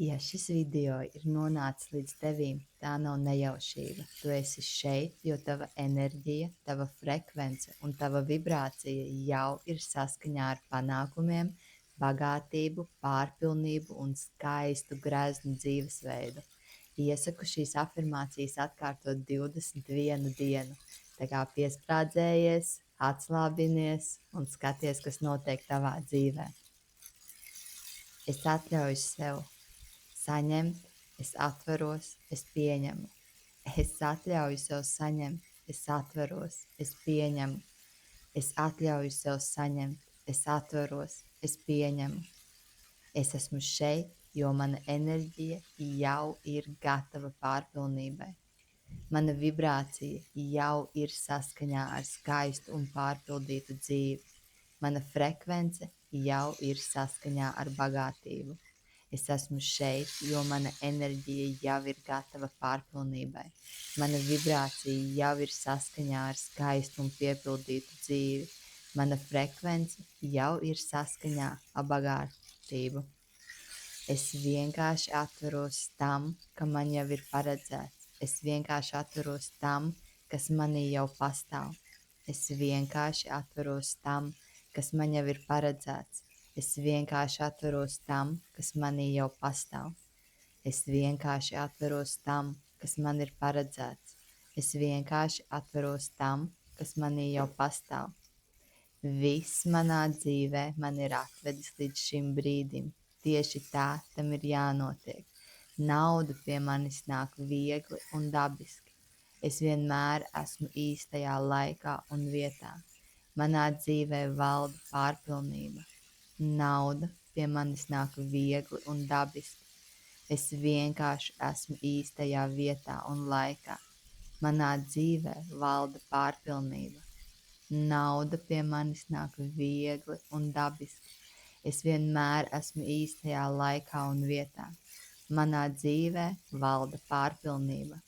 Ja šis video ir nonācis līdz tevīm, tā nav nejaušība. Tu esi šeit, jo tava enerģija, tava frekvence un tava vibrācija jau ir saskaņā ar panākumiem, bagātību, pārpilnību un skaistu greznu dzīvesveidu. Iesaku šīs afirmācijas atkārtot 21 dienu. Tā kā piesprādzējies, atslābinies un skaties, kas notiek tavā dzīvē. Es atļauju sev saņemt, es atveros, es pieņemu. Es atļauju sev saņemt, es atveros, es pieņemu. Es atļauju sev saņemt, es atveros, es pieņemu. Es esmu šeit, jo mana enerģija jau ir gatava pārpilnībai. Mana vibrācija jau ir saskaņā ar skaistu un pārpildītu dzīvi. Mana frekvence jau ir saskaņā ar bagātību. Es esmu šeit, jo mana enerģija jau ir gatava pārpilnībai. Mana vibrācija jau ir saskaņā ar skaistu un piepildītu dzīvi. Mana frekvence jau ir saskaņā ar bagātību. Es vienkārši atveros tam, ka man jau ir paredzēts. Es vienkārši atveros tam, kas manī jau pastāv. Es vienkārši atveros tam, kas man jau ir paredzēts. Es vienkārši atveros tam, kas manī jau pastāv. Es vienkārši atveros tam, kas man ir paredzēts. Es vienkārši atveros tam, kas manī jau pastāv. Viss manā dzīvē man ir atvedis līdz šim brīdim. Tieši tā tam ir jānotiek. Nauda pie manis nāk viegli un dabiski. Es vienmēr esmu īstajā laikā un vietā. Manā dzīvē valda pārpilnība. Nauda pie manis nāk viegli un dabiski. Es vienkārši esmu īstajā vietā un laikā. Manā dzīvē valda pārpilnība. Nauda pie manis nāk viegli un dabiski. Es vienmēr esmu īstajā laikā un vietā. Manā dzīvē valda pārpilnība.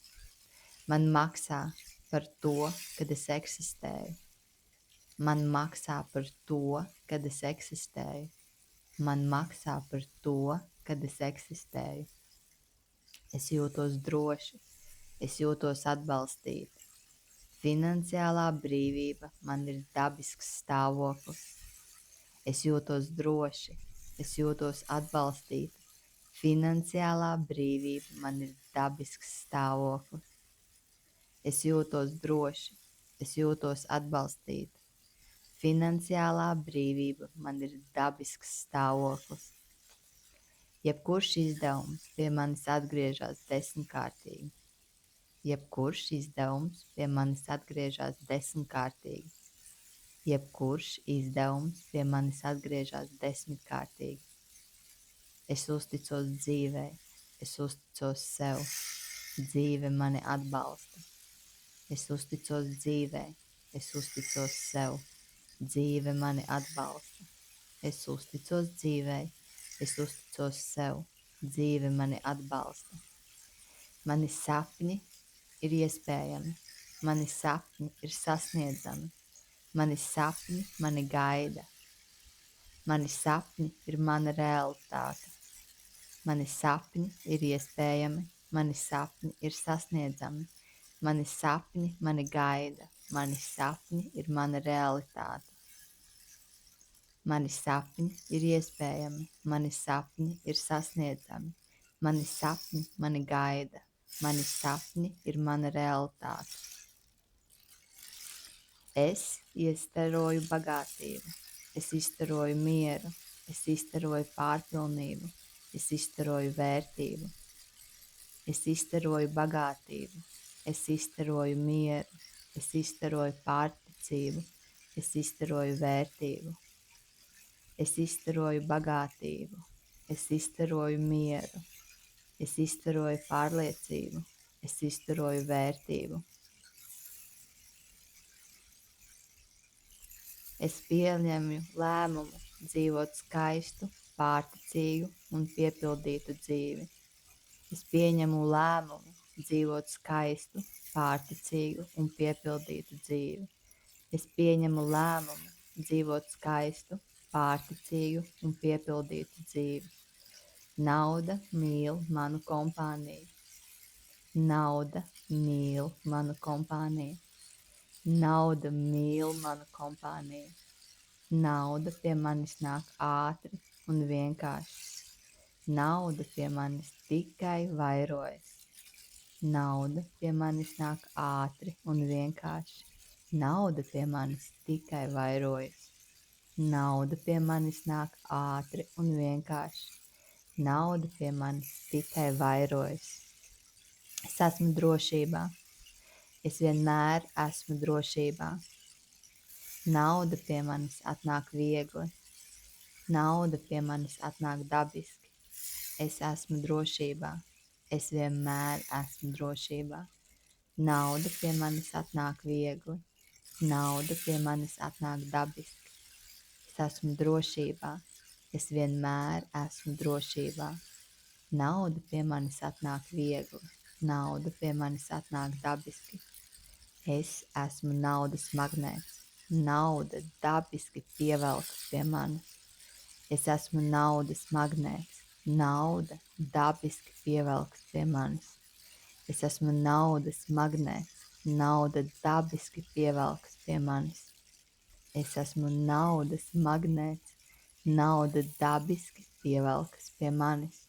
Man maksā par to, kad es eksistēju. Man maksā par to, kad es eksistēju. Man maksā par to, kad es eksistēju. Es jūtos droši. Es jūtos atbalstīta. Finansiālā brīvība man ir dabisks stāvoklis. Es jūtos droši, es jūtos atbalstīta. Finansiālā brīvība man ir dabisks stāvoklis. Es jūtos droši, es jūtos atbalstīta. Finansiālā brīvība man ir dabisks stāvoklis. Jebkurš izdevums pie manis atgriežas desmitkārtīgi. Jebkurš izdevums pie manis atgriežas desmitkārtīgi. Jebkurš izdevums pie manis atgriežas desmitkārtīgi. Es uzticos dzīvei, es uzticos sev, dzīve mani atbalsta. Es uzticos dzīvei, es uzticos sev, dzīve mani atbalsta. Es uzticos dzīvei, es uzticos sev, dzīve mani atbalsta. Mani sapņi ir iespējami, mani sapņi ir sasniedzami. Mani sapņi mani gaida. Mani sapņi ir mana realitāte. Mani sapņi ir iespējami, mani sapņi ir sasniedzami. Mani sapņi mani gaida. Mani sapņi ir mana realitāte. Mani sapņi ir iespējami, mani sapņi ir sasniedzami. Mani sapņi mani gaida. Mani sapņi ir mana realitāte. Es izstaroju bagātību, es izstaroju mieru, es izstaroju pārpilnību, es izstaroju vērtību. Es izstaroju bagātību, es izstaroju mieru, es izstaroju pārticību, es izstaroju vērtību. Es izstaroju bagātību, es izstaroju mieru, es izstaroju pārliecību, es izstaroju vērtību. Es pieņemu lēmumu dzīvot skaistu, pārticīgu un piepildītu dzīvi. Es pieņemu lēmumu dzīvot skaistu, pārticīgu un piepildītu dzīvi. Es pieņemu lēmumu dzīvot skaistu, pārticīgu un piepildītu dzīvi. Nauda mīl manu kompāniju. Nauda mīl manu kompāniju. Nauda mīl manu kompāniju. Nauda pie manis nāk ātri un vienkārši. Nauda pie manis tikai vairojas. Nauda pie manis nāk ātri un vienkārši. Nauda pie manis tikai vairojas. Nauda pie manis nāk ātri un vienkārši. Nauda pie manis tikai vairojas. Es esmu drošībā. Es vienmēr esmu drošībā. Nauda pie manis atnāk viegli. Nauda pie manis atnāk dabiski. Es esmu drošībā. Es vienmēr esmu drošībā. Nauda pie manis atnāk viegli. Nauda pie manis atnāk dabiski. Es esmu drošībā. Es vienmēr esmu drošībā. Nauda pie manis atnāk viegli. Nauda pie manis atnāk dabiski. Es esmu naudas magnēts. Nauda dabiski pievelkas pie manis. Es esmu naudas magnēts. Nauda dabiski pievelkas pie manis. Es esmu naudas magnēts. Nauda dabiski pievelkas pie manis. Es esmu naudas magnēts. Nauda dabiski pievelkas pie manis.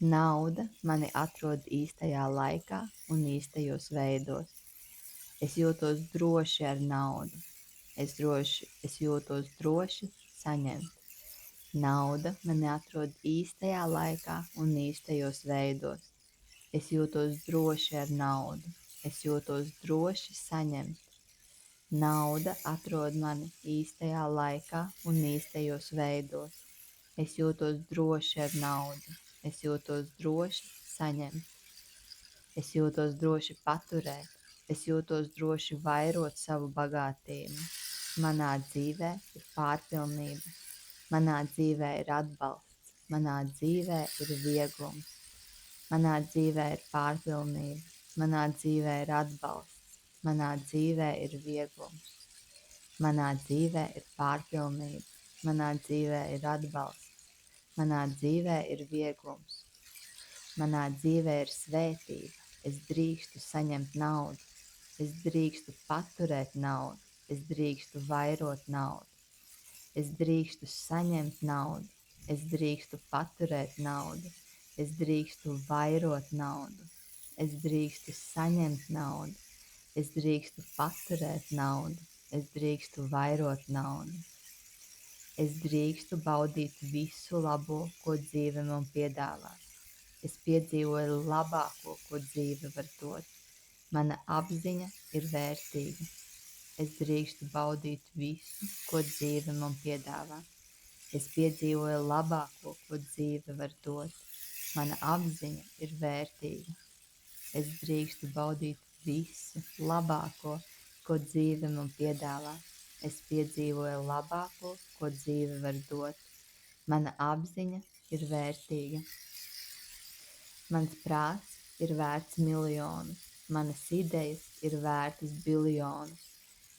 Nauda mani atrod īstajā laikā un īstajos veidos. Es jūtos droši ar naudu. Es jūtos droši saņemt. Nauda mani atrod īstajā laikā un īstajos veidos. Es jūtos droši ar naudu. Es jūtos droši saņemt. Nauda atrod mani īstajā laikā un īstajos veidos. Es jūtos droši ar naudu. Es jūtos droši saņemt. Es jūtos droši paturēt. Es jūtos droši vairot savu bagātību. Manā dzīvē ir pārpilnība. Manā dzīvē ir atbalsts. Manā dzīvē ir vieglums. Manā dzīvē ir pārpilnība. Manā dzīvē ir atbalsts. Manā dzīvē ir vieglums. Manā dzīvē ir pārpilnība. Manā dzīvē ir atbalsts. Manā dzīvē ir vieglums. Manā dzīvē ir svētība. Es drīkstu saņemt naudu. Es drīkstu paturēt naudu. Es drīkstu vairot naudu. Es drīkstu saņemt naudu. Es drīkstu paturēt naudu. Es drīkstu vairot naudu. Es drīkstu saņemt naudu. Es drīkstu paturēt naudu. Es drīkstu vairot naudu. Es drīkstu baudīt visu labo, ko dzīve man piedāvā. Es piedzīvoju labāko, ko dzīve var dot. Mana apziņa ir vērtīga. Es drīkstu baudīt visu, ko dzīve man piedāvā. Es piedzīvoju labāko, ko dzīve var dot. Mana apziņa ir vērtīga. Es drīkstu baudīt visu labāko, ko dzīve man piedāvā. Es piedzīvoju labāko, ko dzīve var dot. Mana apziņa ir vērtīga. Mans prāts ir vērts miljonus, manas idejas ir vērtas biljonus,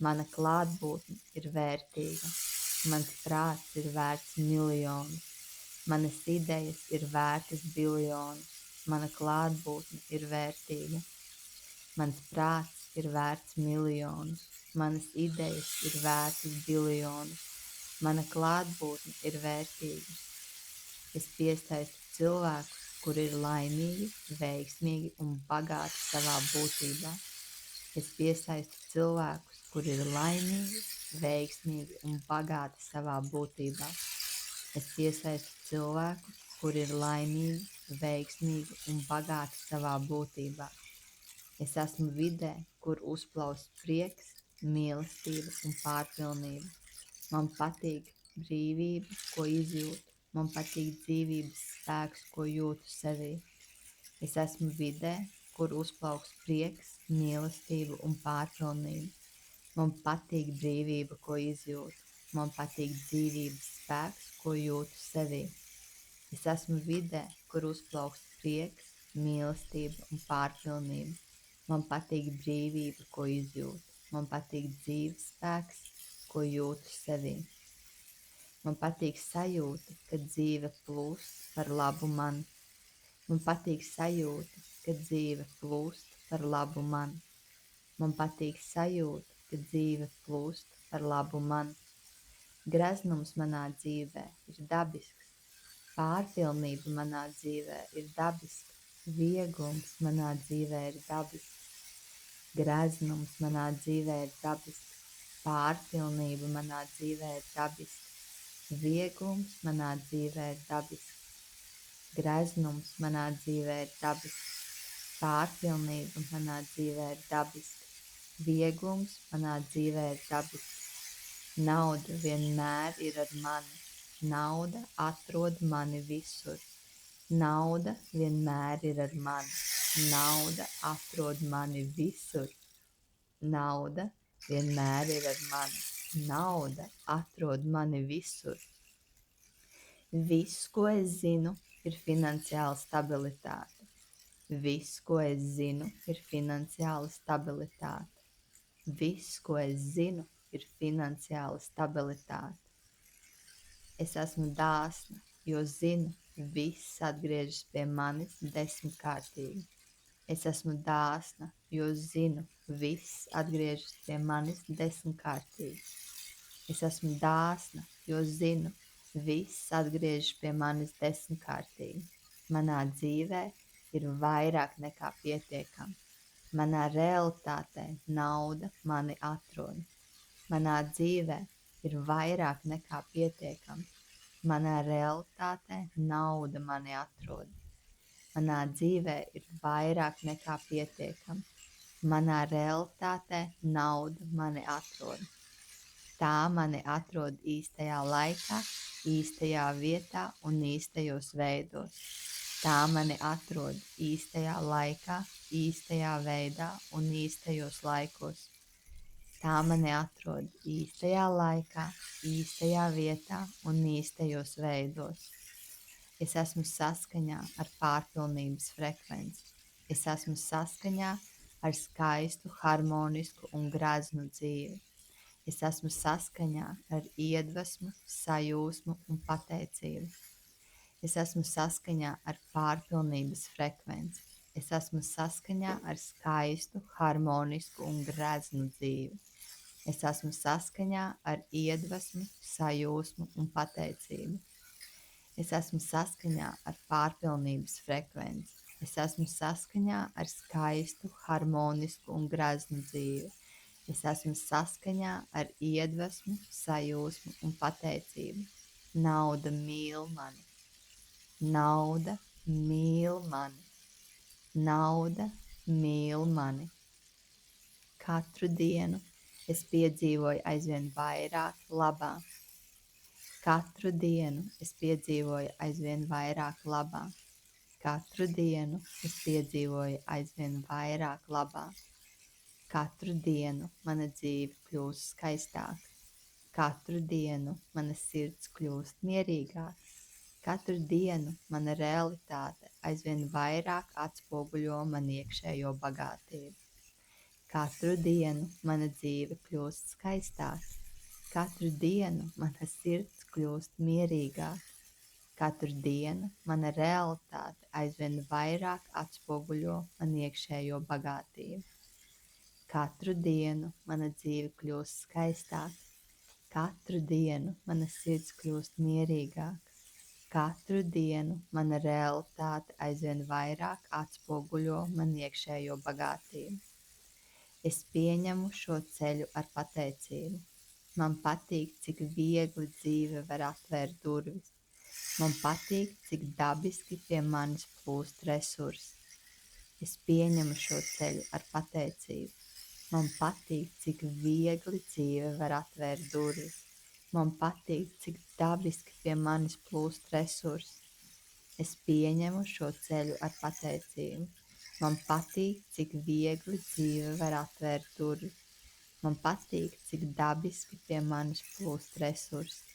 mana klātbūtne ir vērtīga. Mans prāts ir vērts miljonus, manas idejas ir vērtas biljonus, mana klātbūtne ir vērtīga. Mans prāts ir vērts miljonus, manas idejas ir vērtas biljonus, mana klātbūtne ir vērtīga. Es piesaistu cilvēkus, kuri ir laimīgi, veiksmīgi un bagāti savā būtībā. Es piesaistu cilvēkus, kuri ir laimīgi, veiksmīgi un bagāti savā būtībā. Es piesaistu cilvēkus, kuri ir laimīgi, veiksmīgi un bagāti savā būtībā. Es esmu vidē, kur uzplaus prieks, mīlestība un pārpilnība. Man patīk brīvība, ko izjūtu. Man patīk dzīvības spēks, ko jūtu sevī. Es esmu vidē, kur uzplauks prieks, mīlestība un pārpilnība. Man patīk brīvība, ko izjūtu. Man patīk dzīvības spēks, ko jūtu sevī. Es esmu vidē, kur uzplauks prieks, mīlestība un pārpilnība. Man patīk brīvība, ko izjūtu. Man patīk dzīves spēks, ko jūtu sevī. Man patīk sajūta, ka dzīve plūst par labu man. Man patīk sajūta, ka dzīve plūst par labu man. Man patīk sajūta, ka dzīve plūst par labu man. Greznums manā dzīvē ir dabisks. Pārpilnība manā dzīvē ir dabiska. Vieglums manā dzīvē ir dabisks. Greznums manā dzīvē ir dabisks. Pārpilnība manā dzīvē ir dabiska. Vieglums manā dzīvē ir dabisks. Greznums manā dzīvē ir dabisks. Pārpilnība manā dzīvē ir dabiska. Vieglums manā dzīvē ir dabisks. Nauda vienmēr ir ar mani. Nauda atrod mani visur. Nauda vienmēr ir ar mani. Nauda atrod mani visur. Nauda vienmēr ir ar mani. Nauda atrod mani visur. Viss, ko es zinu, ir finansiāla stabilitāte. Viss, ko es zinu, ir finansiāla stabilitāte. Viss, ko es zinu, ir finansiāla stabilitāte. Es esmu dāsna, jo zinu, viss atgriežas pie manis 10-kārtīgi. Es esmu dāsna, jo zinu, viss atgriežas pie manis 10-kārtīgi. Es esmu dāsna, jo zinu, viss atgriežas pie manis 10-kārtīgi. Manā dzīvē ir vairāk nekā pietiekami. Manā realitātē nauda mani atrod. Manā dzīvē ir vairāk nekā pietiekami. Manā realitātē nauda mani atrod. Manā dzīvē ir vairāk nekā pietiekami. Manā realitātē nauda mani atrod. Tā mani atrod īstajā laikā, īstajā vietā un īstajos veidos. Tā mani atrod īstajā laikā, īstajā veidā un īstajos laikos. Tā mani atrod īstajā laikā, īstajā vietā un īstajos veidos. Es esmu saskaņā ar pārpilnības frekvenci. Es esmu saskaņā ar skaistu, harmonisku un graznu dzīvi. Es esmu saskaņā ar iedvesmu, sajūsmu un pateicību. Es esmu saskaņā ar pārpilnības frekvenci. Es esmu saskaņā ar skaistu, harmonisku un graznu dzīvi. Es esmu saskaņā ar iedvesmu, sajūsmu un pateicību. Es esmu saskaņā ar pārpilnības frekvenci. Es esmu saskaņā ar skaistu, harmonisku un graznu dzīvi. Es esmu saskaņā ar iedvesmu, sajūsmu un pateicību. Nauda mīl mani. Nauda mīl mani. Nauda mīl mani. Katru dienu es piedzīvoju aizvien vairāk labā. Katru dienu es piedzīvoju aizvien vairāk labā. Katru dienu es piedzīvoju aizvien vairāk labā. Katru dienu mana dzīve kļūst skaistāka. Katru dienu mana sirds kļūst mierīgāka. Katru dienu mana realitāte aizvien vairāk atspoguļo man iekšējo bagātību. Katru dienu mana dzīve kļūst skaistāka. Katru dienu mana sirds kļūst mierīgāka. Katru dienu mana realitāte aizvien vairāk atspoguļo man iekšējo bagātību. Katru dienu mana dzīve kļūst skaistāka. Katru dienu mana sirds kļūst mierīgāka. Katru dienu mana realitāte aizvien vairāk atspoguļo man iekšējo bagātību. Es pieņemu šo ceļu ar pateicību. Man patīk, cik viegli dzīve var atvērt durvis. Man patīk, cik dabiski pie manis plūst resursi. Es pieņemu šo ceļu ar pateicību. Man patīk, cik viegli dzīve var atvērt durvis. Man patīk, cik dabiski pie manis plūst resursi. Es pieņemu šo ceļu ar pateicību. Man patīk, cik viegli dzīve var atvērt durvis. Man patīk, cik dabiski pie manis plūst resursi.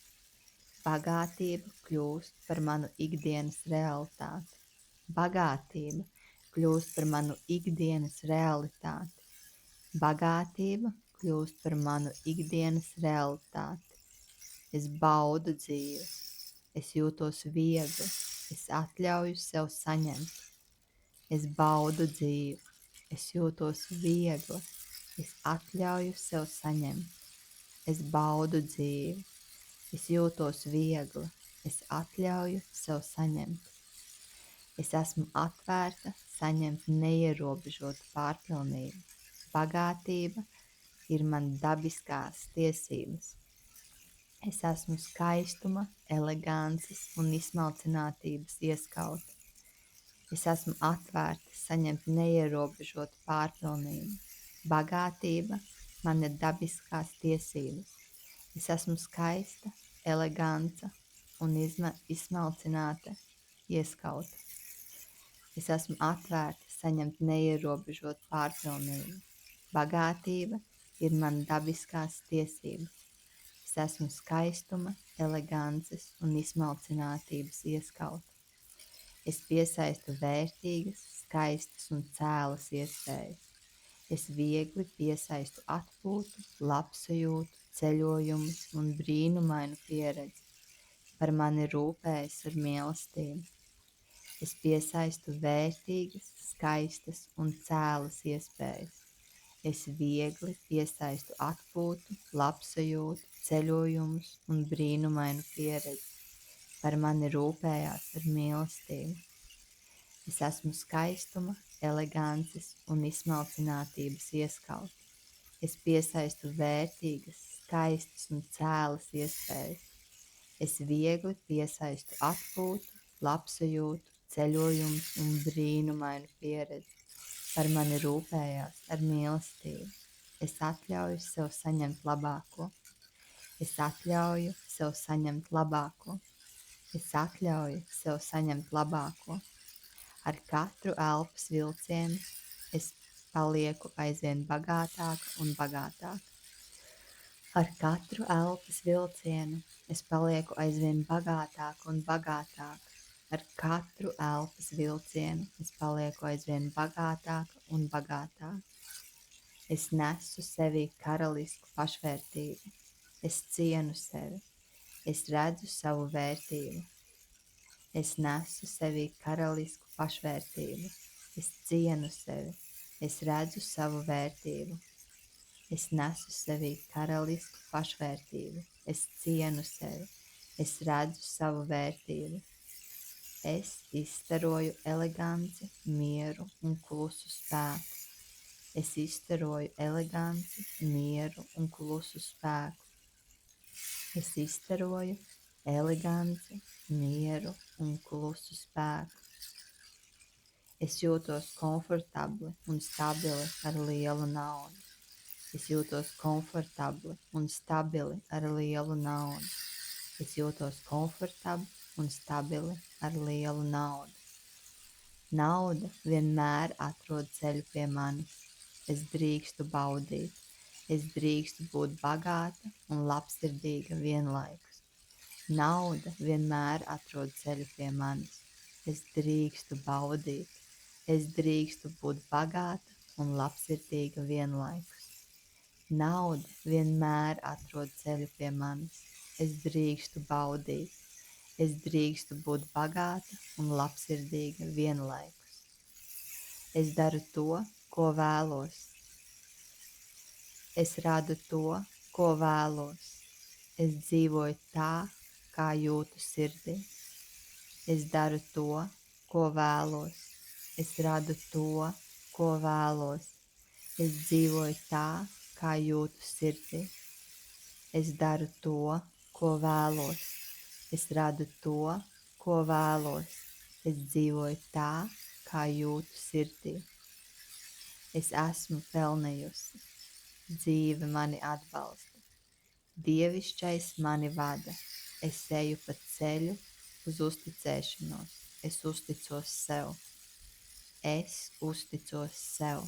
Bagātība kļūst par manu ikdienas realitāti. Bagātība kļūst par manu ikdienas realitāti. Bagātība kļūst par manu ikdienas realitāti. Es baudu dzīvi, es jūtos viegli, es atļauju sev saņemt. Es baudu dzīvi, es jūtos viegli, es atļauju sev saņemt. Es baudu dzīvi, es jūtos viegli, es atļauju sev saņemt. Es esmu atvērta saņemt neierobežotu pārpilnību. Bagātība ir man dabiskās tiesības. Es esmu skaistuma, elegances un izsmalcinātības ieskauta. Es esmu atvērta saņemt neierobežotu pārpilnību. Bagātība man ir dabiskās tiesības. Es esmu skaista, eleganta un izsmalcināta ieskauta. Es esmu atvērta saņemt neierobežotu pārpilnību. Bagātība ir man dabiskās tiesības. Es esmu skaistuma, elegances un izsmalcinātības ieskauta. Es piesaistu vērtīgas, skaistas un cēlas iespējas. Es viegli piesaistu atpūtu, labsajūtu, ceļojumus un brīnumainu pieredzi. Par mani rūpējas ar mīlestību. Es piesaistu vērtīgas, skaistas un cēlas iespējas. Es viegli piesaistu atpūtu, labsajūtu, ceļojumus un brīnumainu pieredzi. Par mani rūpējās ar mīlestību. Es esmu skaistuma, elegances un izsmalcinātības ieskauta. Es piesaistu vērtīgas, skaistas un cēlas iespējas. Es viegli piesaistu atpūtu, labsajūtu, ceļojumus un brīnumainu pieredzi. Par mani rūpējās ar mīlestību. Es atļauju sev saņemt labāko. Es atļauju sev saņemt labāko. Es atļauju sev saņemt labāko. Ar katru elpas vilcienu es palieku aizvien bagātāka un bagātāka. Ar katru elpas vilcienu es palieku aizvien bagātāka un bagātāka. Ar katru elpas vilcienu es palieku aizvien bagātāka un bagātāka. Es nesu sevī karalisku pašvērtību. Es cienu sevi. Es redzu savu vērtību. Es nesu sevī karalisku pašvērtību. Es cienu sevi. Es redzu savu vērtību. Es nesu sevī karalisku pašvērtību. Es cienu sevi. Es redzu savu vērtību. Es izstaroju eleganci, mieru un klusu spēku. Es izstaroju eleganci, mieru un klusu spēku. Es izstaroju eleganci, mieru un klusu spēku. Es jūtos komfortabli un stabili ar lielu naudu. Es jūtos komfortabli un stabili ar lielu naudu. Es jūtos komfortabli un stabili ar lielu naudu. Nauda vienmēr atrod ceļu pie manis. Es drīkstu baudīt. Es drīkstu būt bagāta un labsirdīga vienlaikus. Nauda vienmēr atrod ceļu pie manis. Es drīkstu baudīt. Es drīkstu būt bagāta un labsirdīga vienlaikus. Nauda vienmēr atrod ceļu pie manis. Es drīkstu baudīt. Es drīkstu būt bagāta un labsirdīga vienlaikus. Es daru to, ko vēlos. Es radu to, ko vēlos. Es dzīvoju tā, kā jūtu sirdī. Es daru to, ko vēlos. Es radu to, ko vēlos. Es dzīvoju tā, kā jūtu sirdī. Es daru to, ko vēlos. Es radu to, ko vēlos. Es dzīvoju tā, kā jūtu sirdī. Es esmu pelnījusi. Dzīve mani atbalsta. Dievišķais mani vada. Es eju pa ceļu uz uzticēšanos. Es uzticos sev. Es uzticos sev.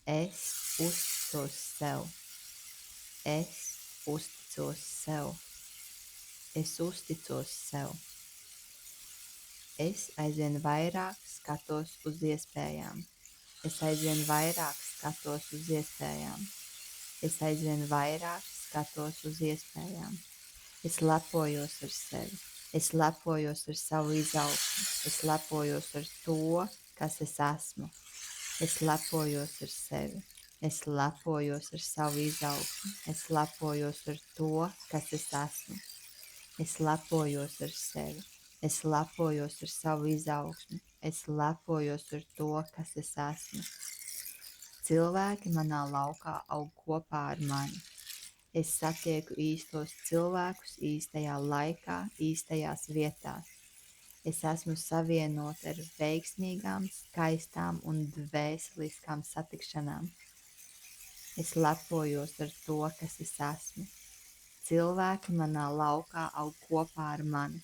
Es uzticos sev. Es uzticos sev. Es uzticos sev. Es aizvien vairāk skatos uz iespējām. Es aizvien vairāk skatos uz iespējām. Es aizvien vairāk skatos uz iespējām. Es lepojos ar sevi. Es lepojos ar savu izaugsmi. Es lepojos ar to, kas es esmu. Es lepojos ar sevi. Es lepojos ar savu izaugsmi. Es lepojos ar to, kas es esmu. Es lepojos ar sevi. Es lepojos ar savu izaugsmi. Es lepojos ar to, kas es esmu. Cilvēki manā laukā aug kopā ar mani. Es satieku īstos cilvēkus īstajā laikā, īstajās vietās. Es esmu savienota ar veiksmīgām, skaistām un dvēseliskām satikšanām. Es lepojos ar to, kas es esmu. Cilvēki manā laukā aug kopā ar mani.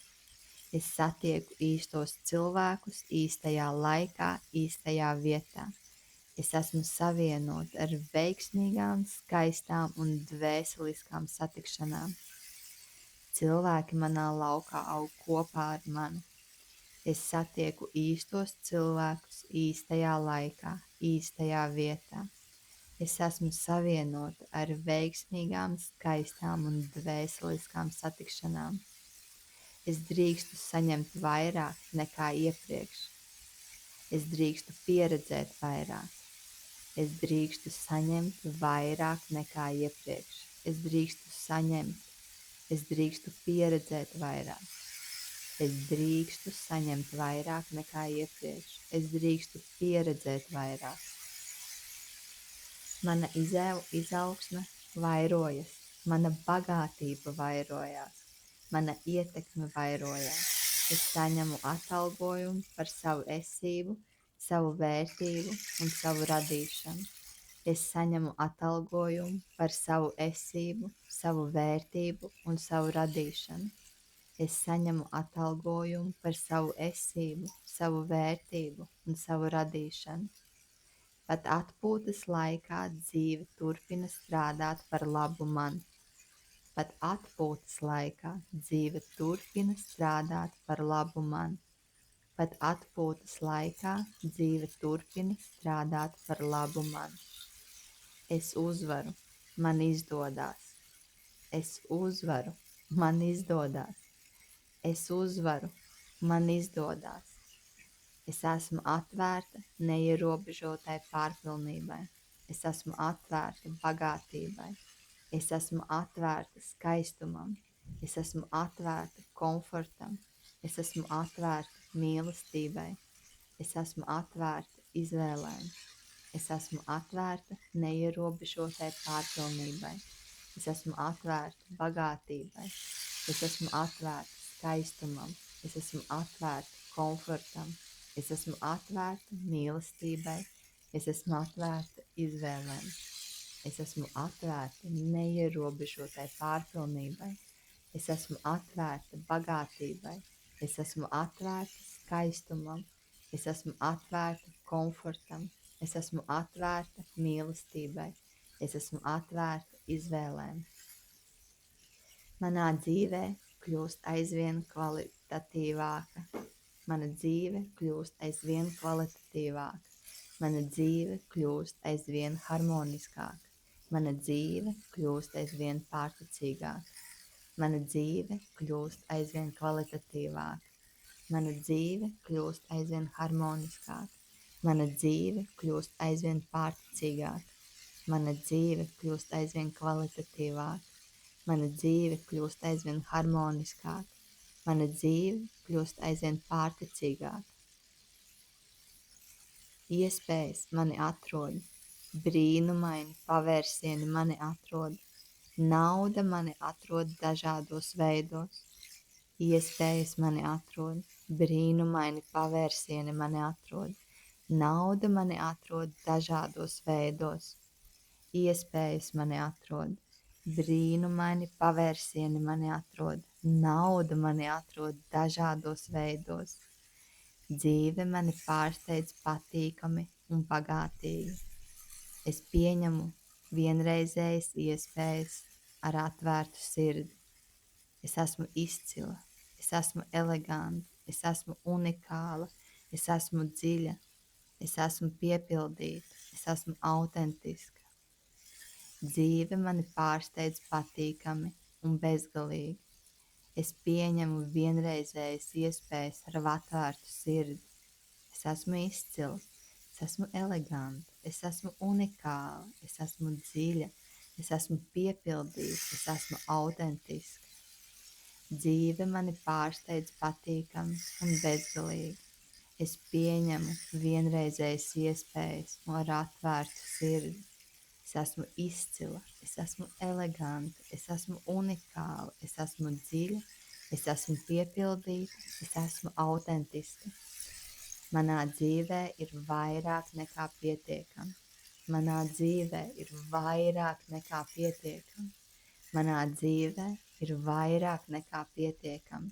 Es satieku īstos cilvēkus īstajā laikā, īstajā vietā. Es esmu savienota ar veiksmīgām, skaistām un dvēseliskām satikšanām. Cilvēki manā laukā aug kopā ar mani. Es satieku īstos cilvēkus īstajā laikā, īstajā vietā. Es esmu savienota ar veiksmīgām, skaistām un dvēseliskām satikšanām. Es drīkstu saņemt vairāk nekā iepriekš. Es drīkstu pieredzēt vairāk. Es drīkstu saņemt vairāk nekā iepriekš. Es drīkstu saņemt. Es drīkstu pieredzēt vairāk. Es drīkstu saņemt vairāk nekā iepriekš. Es drīkstu pieredzēt vairāk. Mana izaugsme vairojas. Mana bagātība vairojās. Mana ietekme vairojās. Es saņemu atalgojumu par savu esību, savu vērtību un savu radīšanu. Es saņemu atalgojumu par savu esību, savu vērtību un savu radīšanu. Es saņemu atalgojumu par savu esību, savu vērtību un savu radīšanu. Pat atpūtas laikā dzīve turpina strādāt par labu man. Pat atpūtas laikā dzīve turpina strādāt par labu man. Pat atpūtas laikā dzīve turpina strādāt par labu man. Es uzvaru, man izdodas. Es uzvaru, man izdodas. Es uzvaru, man izdodas. Es esmu atvērta neierobežotai pārpilnībai. Es esmu atvērta bagātībai. Es esmu atvērta skaistumam. Es esmu atvērta komfortam. Es esmu atvērta mīlestībai. Es esmu atvērta izvēlēm. Es esmu atvērta neierobežotai pārpilnībai. Es esmu atvērta bagātībai. Es esmu atvērta skaistumam. Es esmu atvērta komfortam. Es esmu atvērta mīlestībai. Es esmu atvērta izvēlēm. Es esmu atvērta neierobežotai pārpilnībai. Es esmu atvērta bagātībai. Es esmu atvērta skaistumam. Es esmu atvērta komfortam. Es esmu atvērta mīlestībai. Es esmu atvērta izvēlēm. Manā dzīvē kļūst aizvien kvalitatīvāka. Mana dzīve kļūst aizvien kvalitatīvāka. Mana dzīve kļūst aizvien harmoniskāka. Mana dzīve kļūst aizvien pārticīgāka. Mana dzīve kļūst aizvien kvalitatīvāka. Mana dzīve kļūst aizvien harmoniskāka. Mana dzīve kļūst aizvien pārticīgāka. Mana dzīve kļūst aizvien kvalitatīvāka. Mana dzīve kļūst aizvien harmoniskāka. Mana dzīve kļūst aizvien pārticīgāka. Iespējas mani atrod, brīnumaini pavērsieni mani atrod, nauda mani atrod dažādos veidos. Iespējas mani atrod, brīnumaini pavērsieni mani atrod, nauda mani atrod dažādos veidos. Iespējas mani atrod, brīnumaini pavērsieni mani atrod, nauda mani atrod dažādos veidos. Dzīve mani pārsteidz patīkami un bagātīgi. Es pieņemu vienreizējas iespējas ar atvērtu sirdi. Es esmu izcila, es esmu eleganta, es esmu unikāla, es esmu dziļa, es esmu piepildīta, es esmu autentiska. Dzīve mani pārsteidz patīkami un bezgalīgi. Es pieņemu vienreizējas iespējas ar atvērtu sirdi. Es esmu izcils, es esmu eleganta, es esmu unikāla, es esmu dziļa, es esmu piepildīta, es esmu autentiska. Dzīve mani pārsteidz patīkami un bezgalīgi. Es pieņemu vienreizējas iespējas ar atvērtu sirdi. Es esmu izcila, es esmu eleganta, es esmu unikāla, es esmu dziļa, es esmu piepildīta, es esmu autentiska. Manā dzīvē ir vairāk nekā pietiekami. Manā dzīvē ir vairāk nekā pietiekami. Manā dzīvē ir vairāk nekā pietiekami.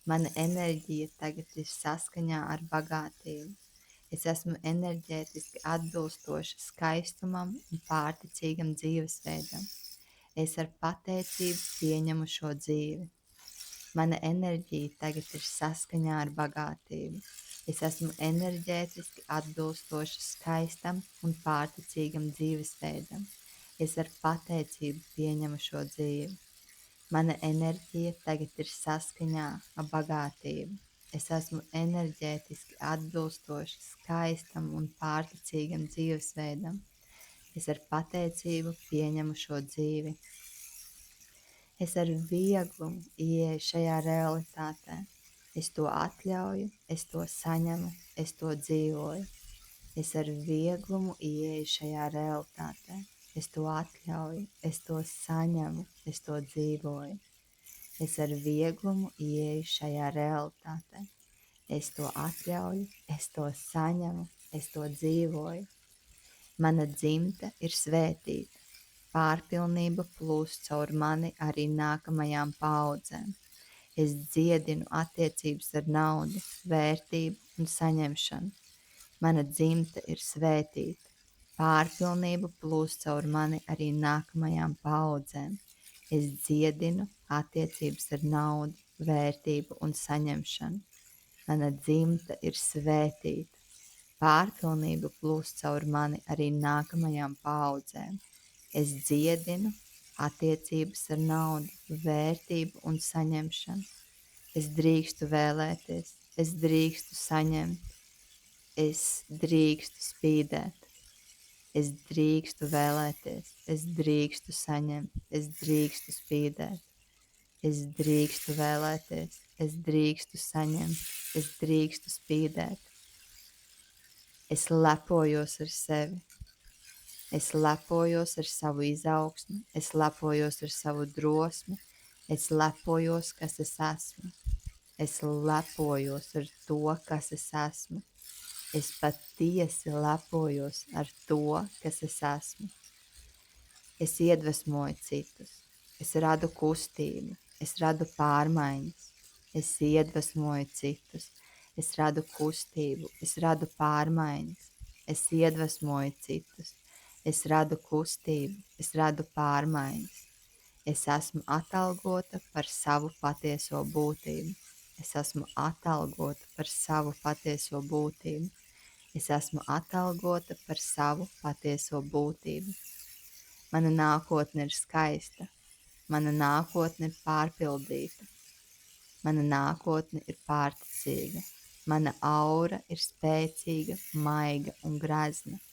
Mana enerģija tagad ir saskaņā ar bagātību. Es esmu enerģētiski atbilstoša skaistumam un pārticīgam dzīvesveidam. Es ar pateicību pieņemu šo dzīvi. Mana enerģija tagad ir saskaņā ar bagātību. Es esmu enerģētiski atbilstoša skaistam un pārticīgam dzīvesveidam. Es ar pateicību pieņemu šo dzīvi. Mana enerģija tagad ir saskaņā ar bagātību. Es esmu enerģētiski atbilstoša skaistam un pārticīgam dzīvesveidam. Es ar pateicību pieņemu šo dzīvi. Es ar vieglumu ieeju šajā realitātē. Es to atļauju, es to saņemu, es to dzīvoju. Es ar vieglumu ieeju šajā realitātē. Es to atļauju, es to saņemu, es to dzīvoju. Es ar vieglumu ieeju šajā realitātē. Es to atļauju, es to saņemu, es to dzīvoju. Mana dzimta ir svētīta. Pārpilnība plūst caur mani arī nākamajām paaudzēm. Es dziedinu attiecības ar naudu, vērtību un saņemšanu. Mana dzimta ir svētīta. Pārpilnība plūst caur mani arī nākamajām paaudzēm. Es dziedinu attiecības ar naudu, vērtību un saņemšanu. Mana dzimta ir svētīta. Pārpilnība plūst caur mani arī nākamajām paaudzēm. Es dziedinu attiecības ar naudu, vērtību un saņemšanu. Es drīkstu vēlēties, es drīkstu saņemt, es drīkstu spīdēt. Es drīkstu vēlēties, es drīkstu saņemt, es drīkstu spīdēt. Es drīkstu vēlēties, es drīkstu saņemt, es drīkstu spīdēt. Es lepojos ar sevi. Es lepojos ar savu izaugsmi, es lepojos ar savu drosmi, es lepojos, kas es esmu. Es lepojos ar to, kas es esmu. Es patiesi lepojos ar to, kas es esmu. Es iedvesmoju citus, es radu kustību, es radu pārmaiņas. Es iedvesmoju citus, es radu kustību, es radu pārmaiņas. Es iedvesmoju citus. Es radu kustību, es radu pārmaiņas. Es esmu atalgota par savu patieso būtību. Es esmu atalgota par savu patieso būtību. Es esmu atalgota par savu patieso būtību. Mana nākotne ir skaista. Mana nākotne ir pārpildīta. Mana nākotne ir pārticīga. Mana aura ir spēcīga, maiga un grazna.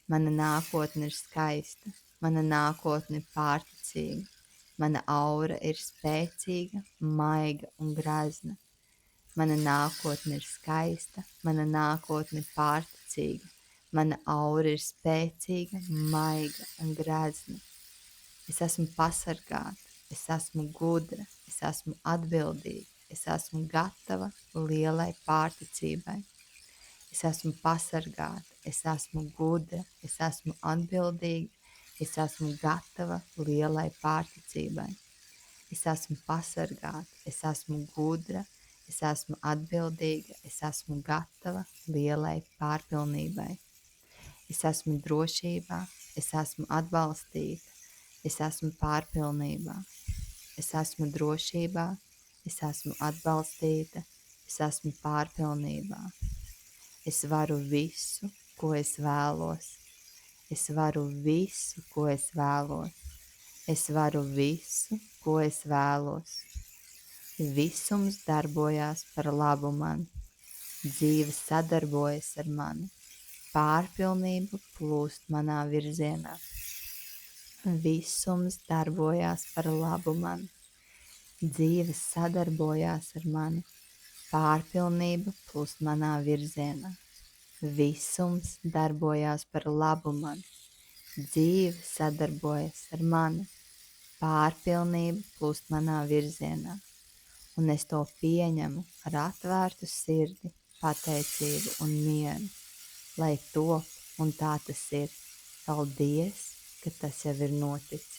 Mana nākotne ir skaista, mana nākotne ir pārticīga, mana aura ir spēcīga, maiga un grazna. Mana nākotne ir skaista, mana nākotne ir pārticīga, mana aura ir spēcīga, maiga un grazna. Es esmu pasargāta, es esmu gudra, es esmu atbildīga, es esmu gatava lielai pārticībai. Es esmu pasargāta, es esmu gudra, es esmu atbildīga, es esmu gatava lielai pārticībai. Es esmu pasargāta, es esmu gudra, es esmu atbildīga, es esmu gatava lielai pārpilnībai. Es esmu drošībā, es esmu atbalstīta, es esmu pārpilnībā. Es esmu drošībā, es esmu atbalstīta, es esmu pārpilnībā. Es varu visu, ko es vēlos. Es varu visu, ko es vēlos. Es varu visu, ko es vēlos. Visums darbojās par labu man, dzīve sadarbojas ar mani, pārpilnība plūst manā virzienā. Visums darbojās par labu man, dzīve sadarbojās ar mani, pārpilnība plūst manā virzienā. Visums darbojās par labu man, dzīve sadarbojas ar mani, pārpilnība plūst manā virzienā. Un es to pieņemu ar atvērtu sirdi, pateicību un mieru, lai top un tā tas ir. Paldies, ka tas jau ir noticis.